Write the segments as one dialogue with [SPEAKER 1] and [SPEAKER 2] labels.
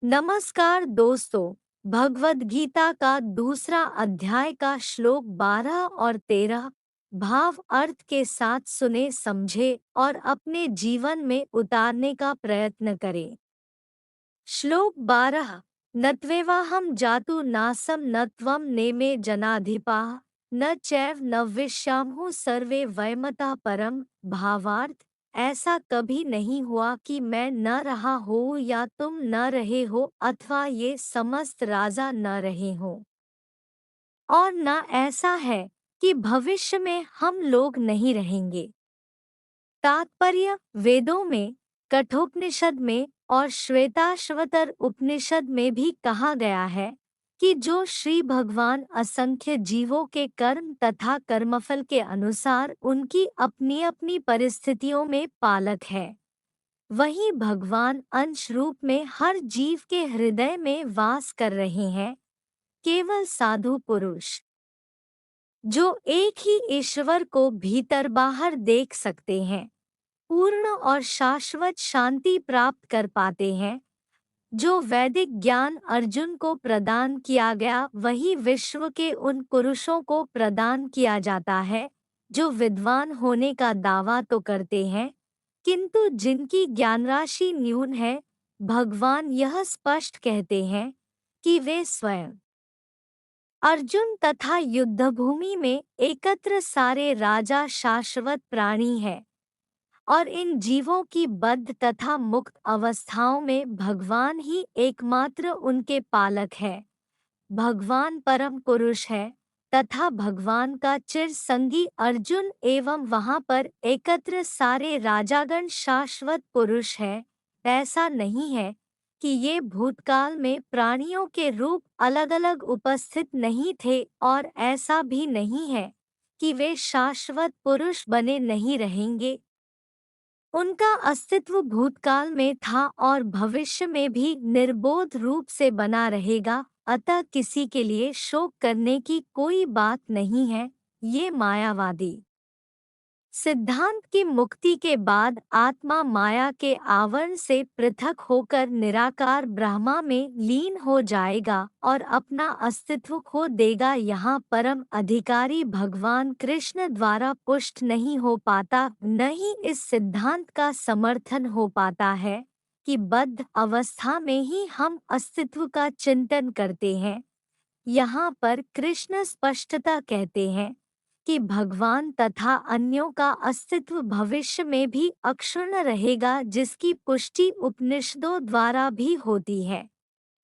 [SPEAKER 1] नमस्कार दोस्तों। भगवद गीता का दूसरा अध्याय का श्लोक 12 और 13 भाव अर्थ के साथ सुने समझे और अपने जीवन में उतारने का प्रयत्न करें। श्लोक 12 नत्वेवाहम जातु नासम न त्वं नेमे जनाधिपाः न चैव न विश्यामहु सर्वे वयमतः परम। भावार्थ, ऐसा कभी नहीं हुआ कि मैं न रहा हो या तुम न रहे हो अथवा ये समस्त राजा न रहे हो, और न ऐसा है कि भविष्य में हम लोग नहीं रहेंगे। तात्पर्य, वेदों में, कठोपनिषद में और श्वेताश्वतर उपनिषद में भी कहा गया है कि जो श्री भगवान असंख्य जीवों के कर्म तथा कर्मफल के अनुसार उनकी अपनी अपनी परिस्थितियों में पालक है, वही भगवान अंश रूप में हर जीव के हृदय में वास कर रहे हैं। केवल साधु पुरुष, जो एक ही ईश्वर को भीतर बाहर देख सकते हैं, पूर्ण और शाश्वत शांति प्राप्त कर पाते हैं। जो वैदिक ज्ञान अर्जुन को प्रदान किया गया वही विश्व के उन पुरुषों को प्रदान किया जाता है जो विद्वान होने का दावा तो करते हैं किंतु जिनकी ज्ञानराशि न्यून है। भगवान यह स्पष्ट कहते हैं कि वे स्वयं अर्जुन तथा युद्धभूमि में एकत्र सारे राजा शाश्वत प्राणी हैं, और इन जीवों की बद्ध तथा मुक्त अवस्थाओं में भगवान ही एकमात्र उनके पालक है। भगवान परम पुरुष है तथा भगवान का चिर संगी अर्जुन एवं वहां पर एकत्र सारे राजागण शाश्वत पुरुष है। ऐसा नहीं है कि ये भूतकाल में प्राणियों के रूप अलग अलग उपस्थित नहीं थे, और ऐसा भी नहीं है कि वे शाश्वत पुरुष बने नहीं रहेंगे। उनका अस्तित्व भूतकाल में था और भविष्य में भी निर्बोध रूप से बना रहेगा, अतः किसी के लिए शोक करने की कोई बात नहीं है। ये मायावादी सिद्धांत की मुक्ति के बाद आत्मा माया के आवरण से पृथक होकर निराकार ब्रह्मा में लीन हो जाएगा और अपना अस्तित्व खो देगा। यहाँ परम अधिकारी भगवान कृष्ण द्वारा पुष्ट नहीं हो पाता, न ही इस सिद्धांत का समर्थन हो पाता है कि बद्ध अवस्था में ही हम अस्तित्व का चिंतन करते हैं। यहाँ पर कृष्ण स्पष्टता कहते हैं कि भगवान तथा अन्यों का अस्तित्व भविष्य में भी अक्षुण्ण रहेगा, जिसकी पुष्टि उपनिषदों द्वारा भी होती है।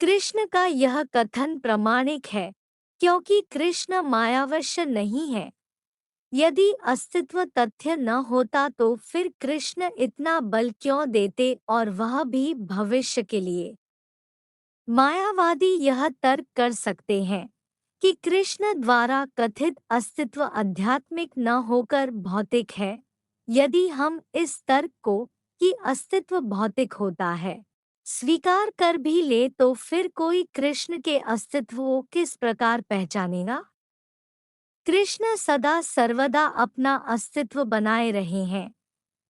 [SPEAKER 1] कृष्ण का यह कथन प्रामाणिक है क्योंकि कृष्ण मायावश नहीं है। यदि अस्तित्व तथ्य न होता तो फिर कृष्ण इतना बल क्यों देते, और वह भी भविष्य के लिए। मायावादी यह तर्क कर सकते हैं कि कृष्ण द्वारा कथित अस्तित्व आध्यात्मिक न होकर भौतिक है। यदि हम इस तर्क को कि अस्तित्व भौतिक होता है स्वीकार कर भी ले तो फिर कोई कृष्ण के अस्तित्व को किस प्रकार पहचानेगा। कृष्ण सदा सर्वदा अपना अस्तित्व बनाए रहे हैं।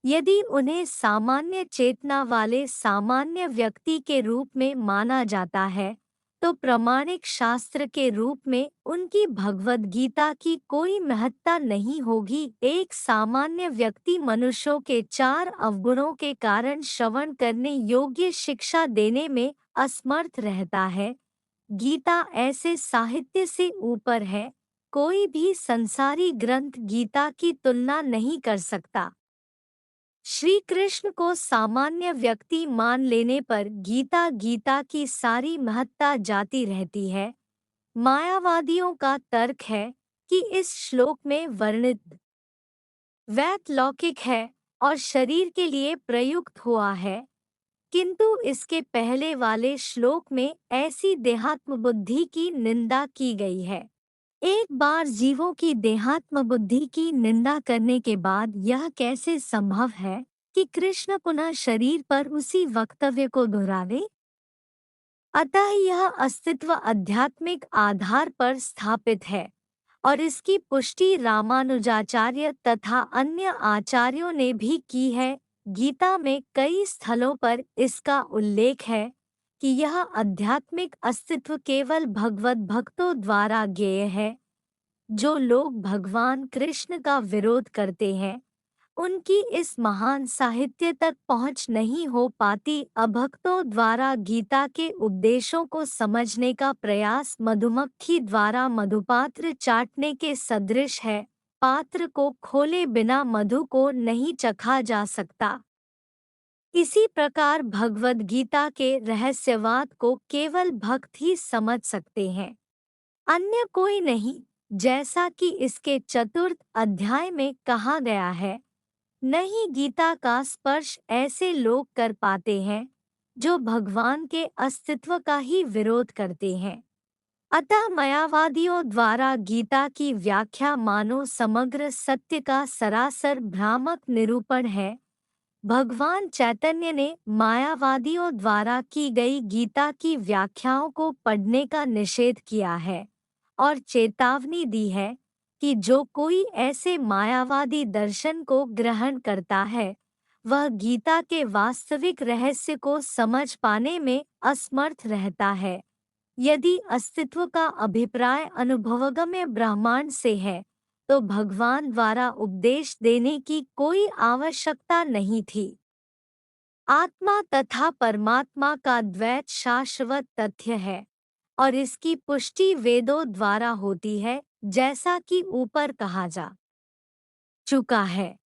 [SPEAKER 1] यदि उन्हें सामान्य चेतना वाले सामान्य व्यक्ति के रूप में माना जाता है तो प्रामाणिक शास्त्र के रूप में उनकी भगवद गीता की कोई महत्ता नहीं होगी। एक सामान्य व्यक्ति मनुष्यों के 4 अवगुणों के कारण श्रवण करने योग्य शिक्षा देने में असमर्थ रहता है। गीता ऐसे साहित्य से ऊपर है, कोई भी संसारी ग्रंथ गीता की तुलना नहीं कर सकता। श्री कृष्ण को सामान्य व्यक्ति मान लेने पर गीता की सारी महत्ता जाती रहती है। मायावादियों का तर्क है कि इस श्लोक में वर्णित वैत लौकिक है और शरीर के लिए प्रयुक्त हुआ है, किंतु इसके पहले वाले श्लोक में ऐसी देहात्म बुद्धि की निंदा की गई है। एक बार जीवों की देहात्म बुद्धि की निंदा करने के बाद यह कैसे संभव है कि कृष्ण पुनः शरीर पर उसी वक्तव्य को दोहरावे। अतः यह अस्तित्व आध्यात्मिक आधार पर स्थापित है और इसकी पुष्टि रामानुजाचार्य तथा अन्य आचार्यों ने भी की है। गीता में कई स्थलों पर इसका उल्लेख है। कि यह आध्यात्मिक अस्तित्व केवल भगवत भक्तों द्वारा ज्ञेय है। जो लोग भगवान कृष्ण का विरोध करते हैं, उनकी इस महान साहित्य तक पहुंच नहीं हो पाती। अभक्तों द्वारा गीता के उपदेशों को समझने का प्रयास मधुमक्खी द्वारा मधुपात्र चाटने के सदृश है। पात्र को खोले बिना मधु को नहीं चखा जा सकता। इसी प्रकार भगवद गीता के रहस्यवाद को केवल भक्त ही समझ सकते हैं, अन्य कोई नहीं। जैसा कि इसके चतुर्थ अध्याय में कहा गया है, नहीं गीता का स्पर्श ऐसे लोग कर पाते हैं जो भगवान के अस्तित्व का ही विरोध करते हैं। अतः मायावादियों द्वारा गीता की व्याख्या मानो समग्र सत्य का सरासर भ्रामक निरूपण है। भगवान चैतन्य ने मायावादियों द्वारा की गई गीता की व्याख्याओं को पढ़ने का निषेध किया है और चेतावनी दी है कि जो कोई ऐसे मायावादी दर्शन को ग्रहण करता है, वह गीता के वास्तविक रहस्य को समझ पाने में असमर्थ रहता है। यदि अस्तित्व का अभिप्राय अनुभवगम्य ब्रह्मांड से है, तो भगवान द्वारा उपदेश देने की कोई आवश्यकता नहीं थी। आत्मा तथा परमात्मा का द्वैत शाश्वत तथ्य है और इसकी पुष्टि वेदों द्वारा होती है, जैसा कि ऊपर कहा जा चुका है।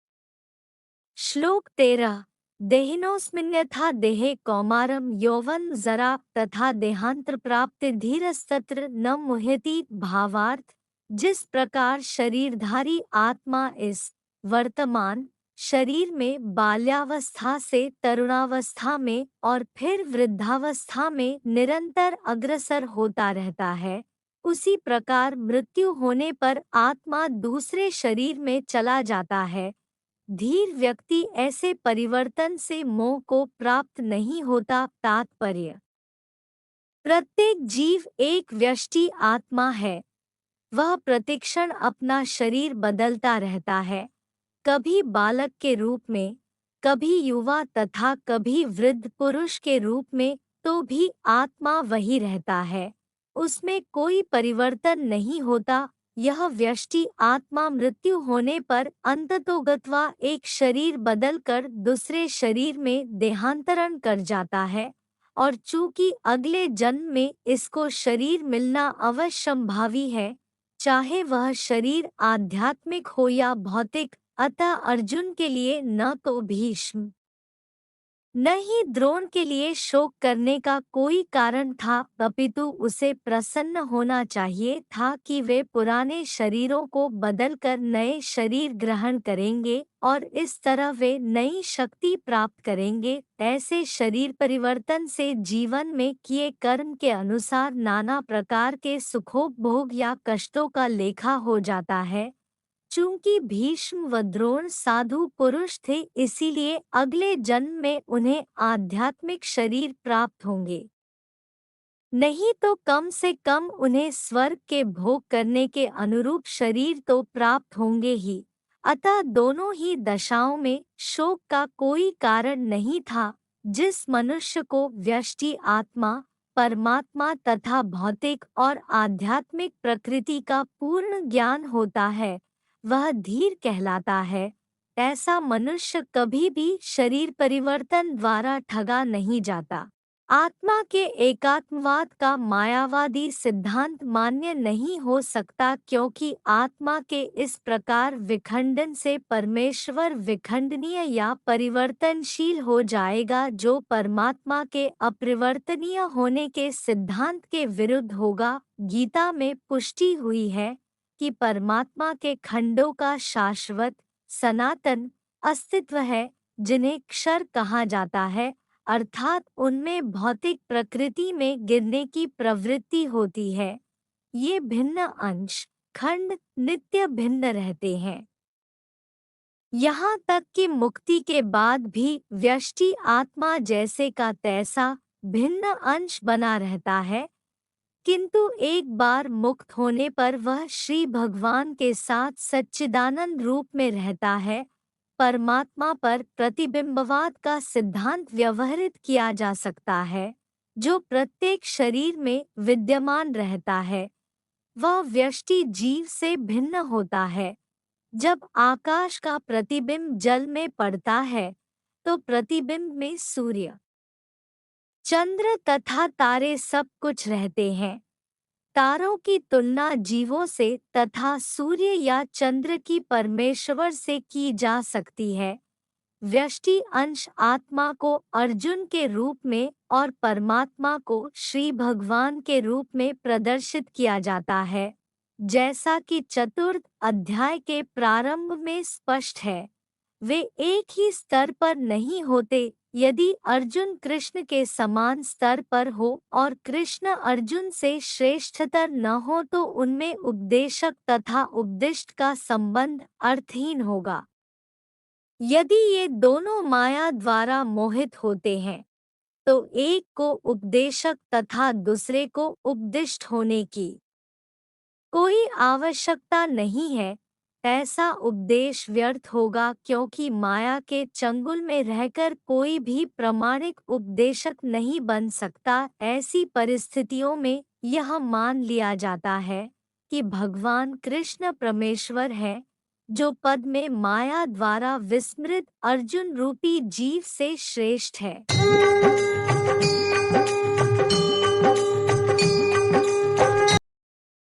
[SPEAKER 1] श्लोक 13। देहिनोऽस्मिन्यथा देहे कौमारं यौवन जरा तथा देहांतर प्राप्ति धीरस्तत्र न मुह्यति। भावार्थ, जिस प्रकार शरीरधारी आत्मा इस वर्तमान शरीर में बाल्यावस्था से तरुणावस्था में और फिर वृद्धावस्था में निरंतर अग्रसर होता रहता है, उसी प्रकार मृत्यु होने पर आत्मा दूसरे शरीर में चला जाता है। धीर व्यक्ति ऐसे परिवर्तन से मोह को प्राप्त नहीं होता। तात्पर्य, प्रत्येक जीव एक व्यष्टि आत्मा है। वह प्रतिक्षण अपना शरीर बदलता रहता है, कभी बालक के रूप में, कभी युवा तथा कभी वृद्ध पुरुष के रूप में, तो भी आत्मा वही रहता है, उसमें कोई परिवर्तन नहीं होता। यह व्यष्टि आत्मा मृत्यु होने पर अंततोगत्वा एक शरीर बदलकर दूसरे शरीर में देहांतरण कर जाता है और चूंकि अगले जन्म में इसको शरीर मिलना अवश्यंभावी है, चाहे वह शरीर आध्यात्मिक हो या भौतिक। अतः अर्जुन के लिए न तो भीष्म न ही द्रोण के लिए शोक करने का कोई कारण था, अपितु उसे प्रसन्न होना चाहिए था कि वे पुराने शरीरों को बदलकर नए शरीर ग्रहण करेंगे और इस तरह वे नई शक्ति प्राप्त करेंगे। ऐसे शरीर परिवर्तन से जीवन में किए कर्म के अनुसार नाना प्रकार के सुखोपभोग या कष्टों का लेखा हो जाता है। चूंकि भीष्म व द्रोण साधु पुरुष थे, इसीलिए अगले जन्म में उन्हें आध्यात्मिक शरीर प्राप्त होंगे, नहीं तो कम से कम उन्हें स्वर्ग के भोग करने के अनुरूप शरीर तो प्राप्त होंगे ही। अतः दोनों ही दशाओं में शोक का कोई कारण नहीं था। जिस मनुष्य को व्यष्टि आत्मा, परमात्मा तथा भौतिक और आध्यात्मिक प्रकृति का पूर्ण ज्ञान होता है, वह धीर कहलाता है। ऐसा मनुष्य कभी भी शरीर परिवर्तन द्वारा ठगा नहीं जाता। आत्मा के एकात्मवाद का मायावादी सिद्धांत मान्य नहीं हो सकता, क्योंकि आत्मा के इस प्रकार विखंडन से परमेश्वर विखंडनीय या परिवर्तनशील हो जाएगा, जो परमात्मा के अपरिवर्तनीय होने के सिद्धांत के विरुद्ध होगा। गीता में पुष्टि हुई है कि परमात्मा के खंडों का शाश्वत सनातन अस्तित्व है, जिन्हें क्षर कहा जाता है, अर्थात उनमें भौतिक प्रकृति में गिरने की प्रवृत्ति होती है। ये भिन्न अंश खंड नित्य भिन्न रहते हैं। यहाँ तक कि मुक्ति के बाद भी व्यष्टि आत्मा जैसे का तैसा भिन्न अंश बना रहता है, किंतु एक बार मुक्त होने पर वह श्री भगवान के साथ सच्चिदानंद रूप में रहता है। परमात्मा पर प्रतिबिंबवाद का सिद्धांत व्यवहरित किया जा सकता है। जो प्रत्येक शरीर में विद्यमान रहता है, वह व्यष्टि जीव से भिन्न होता है। जब आकाश का प्रतिबिंब जल में पड़ता है, तो प्रतिबिंब में सूर्य, चंद्र तथा तारे सब कुछ रहते हैं। तारों की तुलना जीवों से तथा सूर्य या चंद्र की परमेश्वर से की जा सकती है। व्यष्टि अंश आत्मा को अर्जुन के रूप में और परमात्मा को श्री भगवान के रूप में प्रदर्शित किया जाता है। जैसा कि चतुर्थ अध्याय के प्रारंभ में स्पष्ट है, वे एक ही स्तर पर नहीं होते। यदि अर्जुन कृष्ण के समान स्तर पर हो और कृष्ण अर्जुन से श्रेष्ठतर न हो, तो उनमें उपदेशक तथा उपदिष्ट का संबंध अर्थहीन होगा। यदि ये दोनों माया द्वारा मोहित होते हैं, तो एक को उपदेशक तथा दूसरे को उपदिष्ट होने की कोई आवश्यकता नहीं है। ऐसा उपदेश व्यर्थ होगा, क्योंकि माया के चंगुल में रहकर कोई भी प्रामाणिक उपदेशक नहीं बन सकता। ऐसी परिस्थितियों में यह मान लिया जाता है कि भगवान कृष्ण परमेश्वर है, जो पद में माया द्वारा विस्मृत अर्जुन रूपी जीव से श्रेष्ठ है।